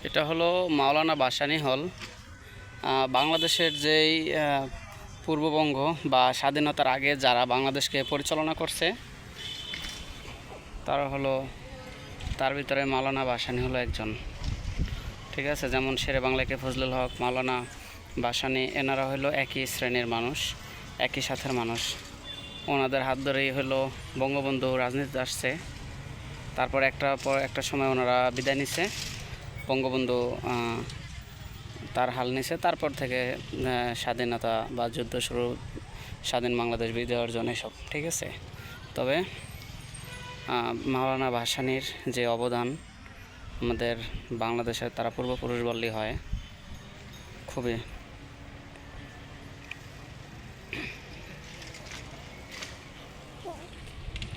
এটা হলো মাওলানা ভাসানী হল। বাংলাদেশের যেই পূর্ববঙ্গ বা স্বাধীনতার আগে যারা বাংলাদেশকে পরিচালনা করছে তারা হলো, তার ভিতরে মাওলানা ভাসানী হলো একজন। ঠিক আছে, যেমন শেরে বাংলা কে ফজলুল হক, মাওলানা ভাসানী, এনারা হলো একই শ্রেণীর মানুষ, একই সাথের মানুষ। ওনাদের হাত ধরেই হলো বঙ্গবন্ধু রাজনীতিতে আসছে। তারপর একটা সময় ওনারা বিদায় নিছে, বঙ্গবন্ধু তার হাল নিছে। তারপর থেকে স্বাধীনতা বা যুদ্ধ শুরু, স্বাধীন বাংলাদেশ বিজয় অর্জন, এসব। ঠিক আছে, তবে মাওলানা ভাসানীর যে অবদান আমাদের বাংলাদেশের, তারা পূর্বপুরুষ বললেই হয়, খুবই